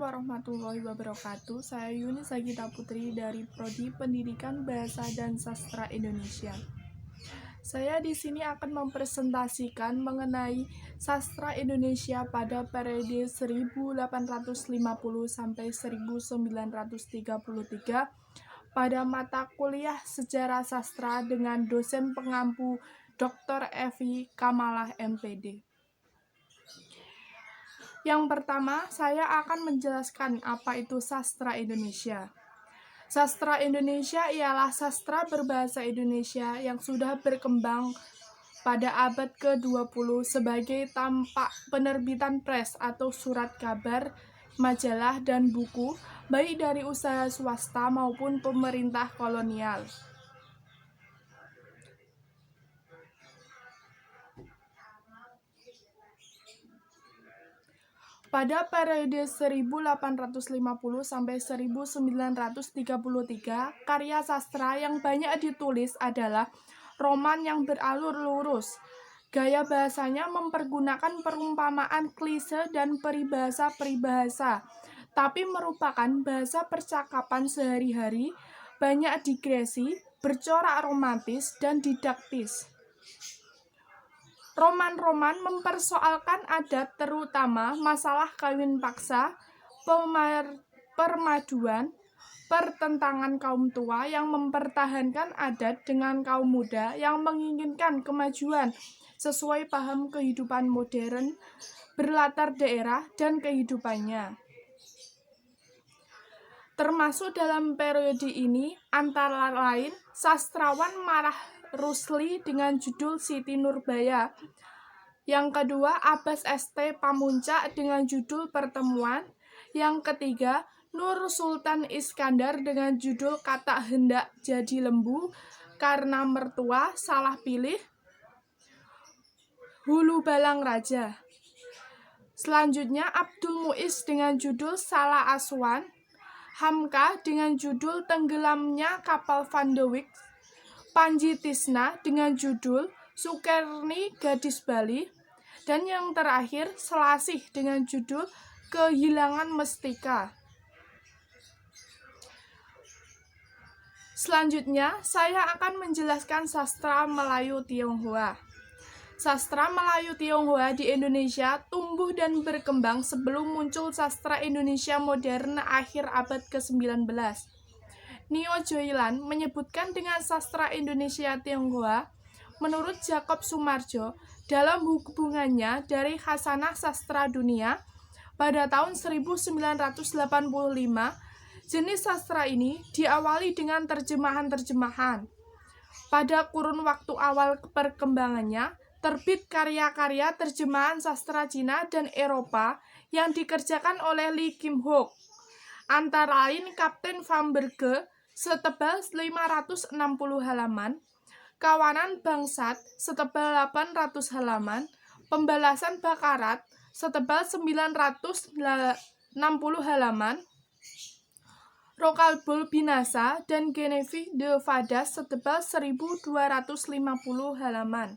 warahmatullahi wabarakatuh. Saya Yuni Sagita Putri dari Prodi Pendidikan Bahasa dan Sastra Indonesia. Saya di sini akan mempresentasikan mengenai sastra Indonesia pada periode 1850 sampai 1933 pada mata kuliah Sejarah Sastra dengan dosen pengampu Dr. Evi Kamalah MPD. Yang pertama, saya akan menjelaskan apa itu sastra Indonesia. Sastra Indonesia ialah sastra berbahasa Indonesia yang sudah berkembang pada abad ke-20 sebagai tampak penerbitan pres atau surat kabar, majalah, dan buku, baik dari usaha swasta maupun pemerintah kolonial. Pada periode 1850 sampai 1933, karya sastra yang banyak ditulis adalah roman yang beralur lurus. Gaya bahasanya mempergunakan perumpamaan klise dan peribahasa-peribahasa, tapi merupakan bahasa percakapan sehari-hari, banyak digresi, bercorak romantis, dan didaktis. Roman-roman mempersoalkan adat, terutama masalah kawin paksa, permaduan, pertentangan kaum tua yang mempertahankan adat dengan kaum muda yang menginginkan kemajuan sesuai paham kehidupan modern, berlatar daerah, dan kehidupannya. Termasuk dalam periode ini antara lain sastrawan Marah Rusli dengan judul Siti Nurbaya. Yang kedua, Abbas St. Pamuncak dengan judul Pertemuan. Yang ketiga, Nur Sultan Iskandar dengan judul Kata Hendak Jadi Lembu Karena Mertua Salah Pilih. Hulu Balang Raja. Selanjutnya, Abdul Muiz dengan judul Salah Aswan. Hamka dengan judul Tenggelamnya Kapal Van de Wijk. Panji Tisna dengan judul Sukerni Gadis Bali, dan yang terakhir Selasih dengan judul Kehilangan Mestika. Selanjutnya, saya akan menjelaskan sastra Melayu Tionghoa. Sastra Melayu Tionghoa di Indonesia tumbuh dan berkembang sebelum muncul sastra Indonesia modern akhir abad ke-19. Nio Joylan menyebutkan dengan sastra Indonesia Tionghoa, menurut Jacob Sumarjo, dalam hubungannya dari Khasanah Sastra Dunia pada tahun 1985, jenis sastra ini diawali dengan terjemahan-terjemahan. Pada kurun waktu awal perkembangannya, terbit karya-karya terjemahan sastra Cina dan Eropa yang dikerjakan oleh Lee Kim Hook, antara lain Kapten Van Berge setebal 560 halaman, Kawanan Bangsat setebal 800 halaman, Pembalasan Bakarat setebal 960 halaman, Rokalbul Binasa dan Genevieve de Vadas setebal 1250 halaman.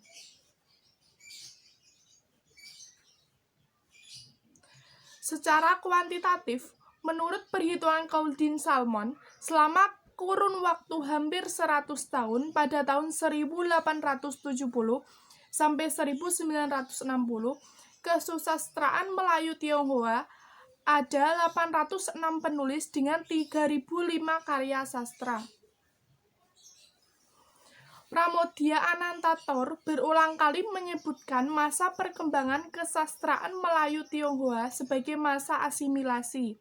Secara kuantitatif, menurut perhitungan Couldin Salmon, selama kurun waktu hampir 100 tahun pada tahun 1870 sampai 1960, kesusastraan Melayu Tionghoa ada 806 penulis dengan 3005 karya sastra. Pramoedya Anantatur berulang kali menyebutkan masa perkembangan kesastraan Melayu Tionghoa sebagai masa asimilasi,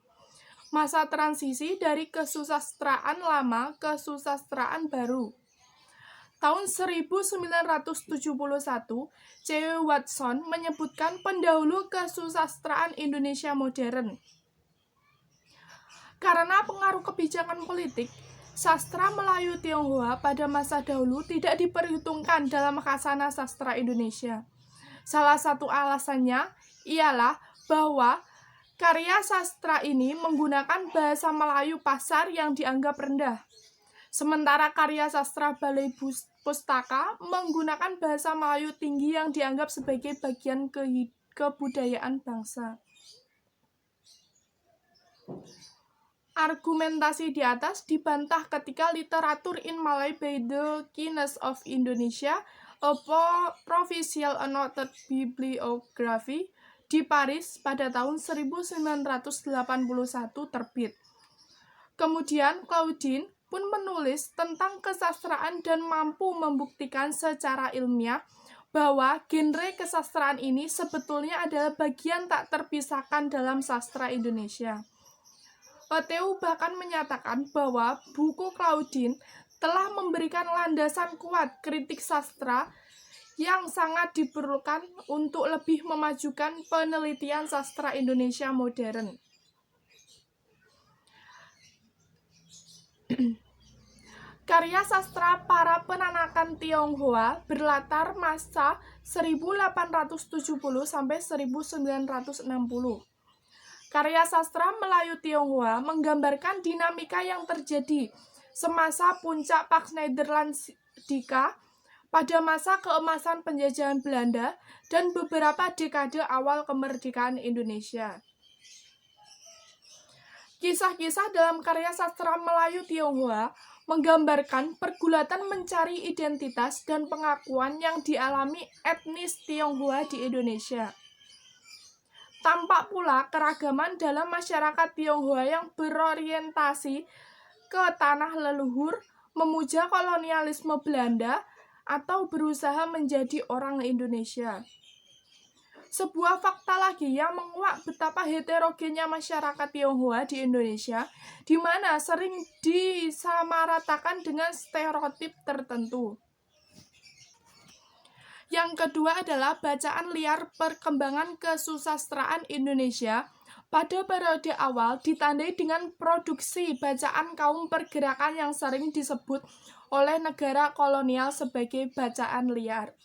masa transisi dari kesusastraan lama ke kesusastraan baru. Tahun 1971, C.W. Watson menyebutkan pendahulu kesusastraan Indonesia modern. Karena pengaruh kebijakan politik, sastra Melayu Tionghoa pada masa dahulu tidak diperhitungkan dalam khasanah sastra Indonesia. Salah satu alasannya ialah bahwa karya sastra ini menggunakan bahasa Melayu pasar yang dianggap rendah. Sementara karya sastra Balai Pustaka menggunakan bahasa Melayu tinggi yang dianggap sebagai bagian kebudayaan bangsa. Argumentasi di atas dibantah ketika Literature in Malay by the Guinness of Indonesia, a Provincial Annotated Bibliography, di Paris pada tahun 1981 terbit. Kemudian Claudine pun menulis tentang kesastraan dan mampu membuktikan secara ilmiah bahwa genre kesastraan ini sebetulnya adalah bagian tak terpisahkan dalam sastra Indonesia. Theo bahkan menyatakan bahwa buku Claudine telah memberikan landasan kuat kritik sastra yang sangat diperlukan untuk lebih memajukan penelitian sastra Indonesia modern. Karya sastra para penanakan Tionghoa berlatar masa 1870 sampai 1960. Karya sastra Melayu Tionghoa menggambarkan dinamika yang terjadi semasa puncak Pax Nederlandica pada masa keemasan penjajahan Belanda dan beberapa dekade awal kemerdekaan Indonesia. Kisah-kisah dalam karya sastra Melayu Tionghoa menggambarkan pergulatan mencari identitas dan pengakuan yang dialami etnis Tionghoa di Indonesia. Tampak pula keragaman dalam masyarakat Tionghoa yang berorientasi ke tanah leluhur, memuja kolonialisme Belanda, atau berusaha menjadi orang Indonesia. Sebuah fakta lagi yang menguak betapa heterogennya masyarakat Tionghoa di Indonesia, di mana sering disamaratakan dengan stereotip tertentu. Yang kedua adalah bacaan liar perkembangan kesusastraan Indonesia pada periode awal ditandai dengan produksi bacaan kaum pergerakan yang sering disebut oleh negara kolonial sebagai bacaan liar.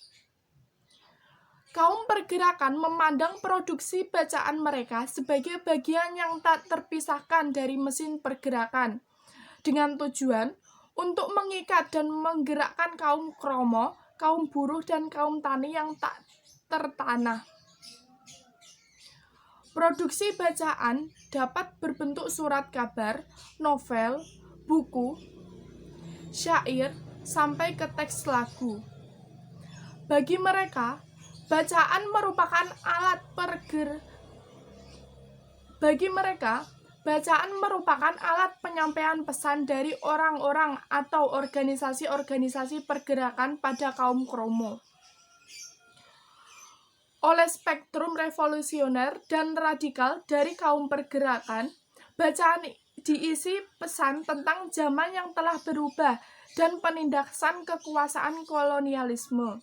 Kaum pergerakan memandang produksi bacaan mereka sebagai bagian yang tak terpisahkan dari mesin pergerakan, dengan tujuan untuk mengikat dan menggerakkan kaum kromo, kaum buruh, dan kaum tani yang tak tertanah. Produksi bacaan dapat berbentuk surat kabar, novel, buku, syair, sampai ke teks lagu. Bagi mereka, bacaan merupakan alat penyampaian pesan dari orang-orang atau organisasi-organisasi pergerakan pada kaum kromo. Oleh spektrum revolusioner dan radikal dari kaum pergerakan, bacaan diisi pesan tentang zaman yang telah berubah dan penindasan kekuasaan kolonialisme.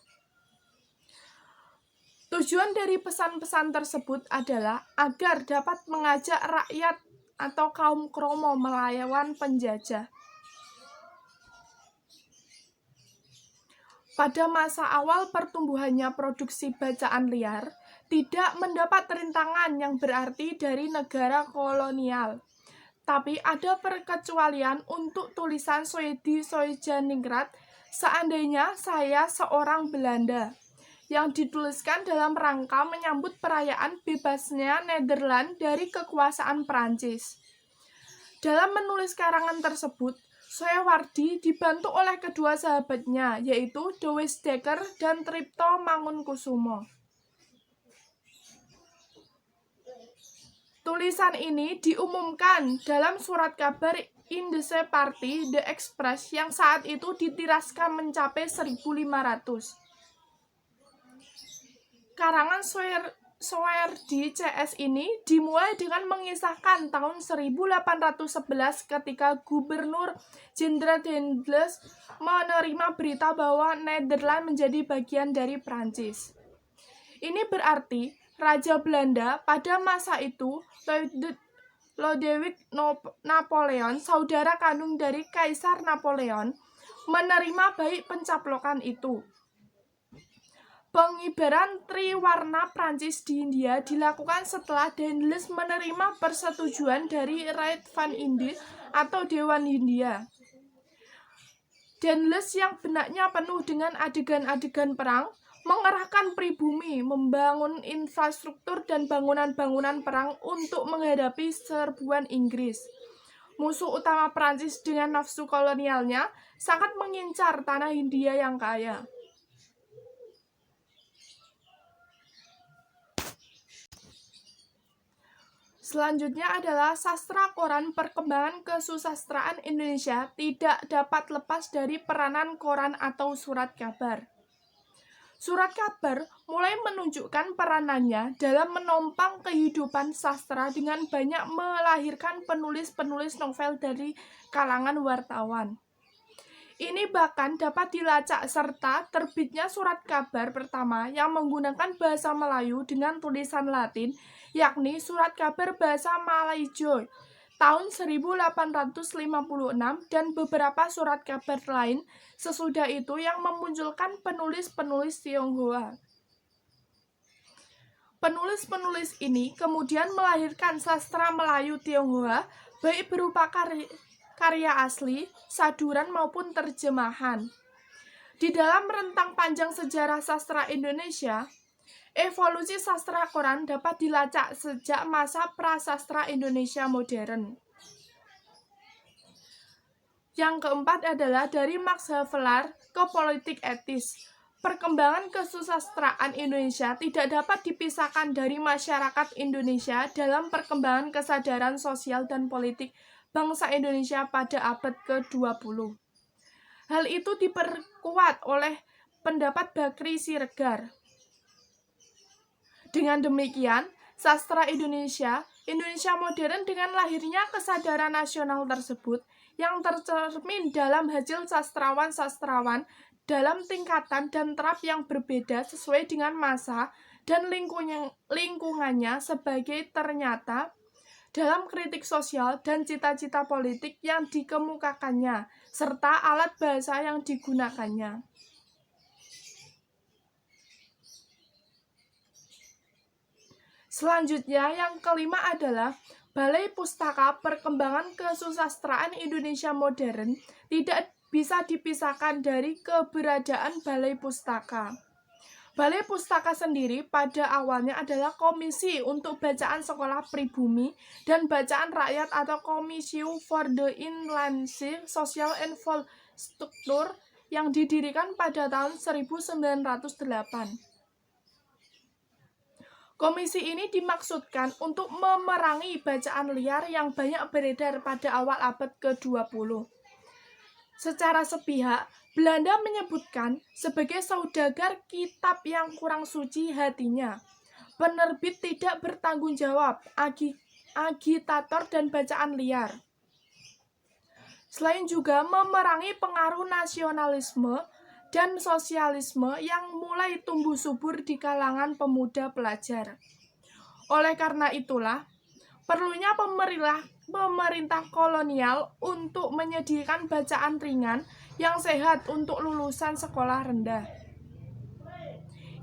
Tujuan dari pesan-pesan tersebut adalah agar dapat mengajak rakyat atau kaum kromo melawan penjajah. Pada masa awal pertumbuhannya produksi bacaan liar, tidak mendapat rintangan yang berarti dari negara kolonial. Tapi ada perkecualian untuk tulisan Soedi Soejaningrat, seandainya saya seorang Belanda, yang dituliskan dalam rangka menyambut perayaan bebasnya Nederland dari kekuasaan Prancis. Dalam menulis karangan tersebut, Soewardi dibantu oleh kedua sahabatnya, yaitu De Wisdekker dan Tripto Mangunkusumo. Tulisan ini diumumkan dalam surat kabar Indische Party The Express yang saat itu ditiraskan mencapai 1.500. Karangan Soewardi CS ini dimulai dengan mengisahkan tahun 1811 ketika Gubernur Jenderal Daendels menerima berita bahwa Nederland menjadi bagian dari Prancis. Ini berarti Raja Belanda pada masa itu, Lodewijk Napoleon, saudara kandung dari Kaisar Napoleon, menerima baik pencaplokan itu. Pengibaran triwarna Prancis di India dilakukan setelah Daendels menerima persetujuan dari Raad van Indië atau Dewan Hindia. Daendels yang benaknya penuh dengan adegan-adegan perang mengerahkan pribumi, membangun infrastruktur dan bangunan-bangunan perang untuk menghadapi serbuan Inggris. Musuh utama Prancis dengan nafsu kolonialnya sangat mengincar tanah Hindia yang kaya. Selanjutnya adalah sastra koran. Perkembangan kesusastraan Indonesia tidak dapat lepas dari peranan koran atau surat kabar. Surat kabar mulai menunjukkan peranannya dalam menopang kehidupan sastra dengan banyak melahirkan penulis-penulis novel dari kalangan wartawan. Ini bahkan dapat dilacak serta terbitnya surat kabar pertama yang menggunakan bahasa Melayu dengan tulisan Latin, yakni Surat Kabar Bahasa Malayjo tahun 1856 dan beberapa surat kabar lain sesudah itu yang memunculkan penulis-penulis Tionghoa. Penulis-penulis ini kemudian melahirkan sastra Melayu Tionghoa, baik berupa karya asli, saduran maupun terjemahan. Di dalam rentang panjang sejarah sastra Indonesia, evolusi sastra koran dapat dilacak sejak masa prasastra Indonesia modern. Yang keempat adalah dari Max Havelaar ke politik etis. Perkembangan kesusastraan Indonesia tidak dapat dipisahkan dari masyarakat Indonesia dalam perkembangan kesadaran sosial dan politik bangsa Indonesia pada abad ke-20. Hal itu diperkuat oleh pendapat Bakri Siregar. Dengan demikian, sastra Indonesia modern dengan lahirnya kesadaran nasional tersebut yang tercermin dalam hasil sastrawan-sastrawan dalam tingkatan dan taraf yang berbeda sesuai dengan masa dan lingkungannya sebagai ternyata dalam kritik sosial dan cita-cita politik yang dikemukakannya, serta alat bahasa yang digunakannya. Selanjutnya, yang kelima adalah Balai Pustaka. Perkembangan kesusastraan Indonesia modern tidak bisa dipisahkan dari keberadaan Balai Pustaka. Balai Pustaka sendiri pada awalnya adalah komisi untuk bacaan sekolah pribumi dan bacaan rakyat atau Commission for the Inlandse Social Infrastructure yang didirikan pada tahun 1908. Komisi ini dimaksudkan untuk memerangi bacaan liar yang banyak beredar pada awal abad ke-20. Secara sepihak, Belanda menyebutkan sebagai saudagar kitab yang kurang suci hatinya, penerbit tidak bertanggung jawab, agitator dan bacaan liar. Selain juga memerangi pengaruh nasionalisme dan sosialisme yang mulai tumbuh subur di kalangan pemuda pelajar. Oleh karena itulah, perlunya pemerintah kolonial untuk menyediakan bacaan ringan yang sehat untuk lulusan sekolah rendah.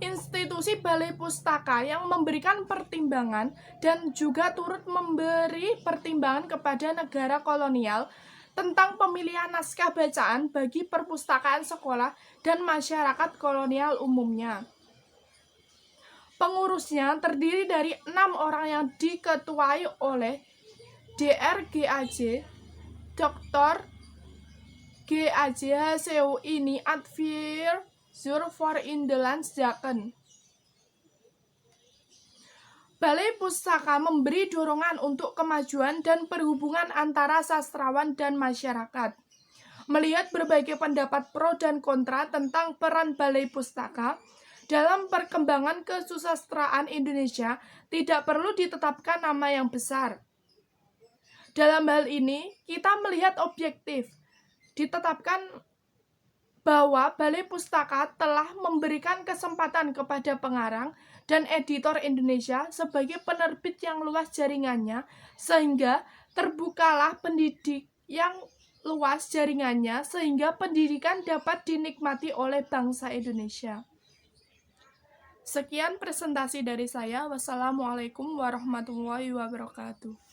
Institusi Balai Pustaka yang memberikan pertimbangan dan juga turut memberi pertimbangan kepada negara kolonial tentang pemilihan naskah bacaan bagi perpustakaan sekolah dan masyarakat kolonial umumnya. Pengurusnya terdiri dari 6 orang yang diketuai oleh Dr. G.A.J. Dr. G.A.J. HCU ini Advisor for Inlandszaken. Balai Pustaka memberi dorongan untuk kemajuan dan perhubungan antara sastrawan dan masyarakat. Melihat berbagai pendapat pro dan kontra tentang peran Balai Pustaka dalam perkembangan kesusastraan Indonesia, tidak perlu ditetapkan nama yang besar. Dalam hal ini, kita melihat objektif. Ditetapkan bahwa Balai Pustaka telah memberikan kesempatan kepada pengarang dan editor Indonesia sebagai penerbit yang luas jaringannya, sehingga terbukalah pendidik yang luas jaringannya, sehingga pendidikan dapat dinikmati oleh bangsa Indonesia. Sekian presentasi dari saya. Wassalamualaikum warahmatullahi wabarakatuh.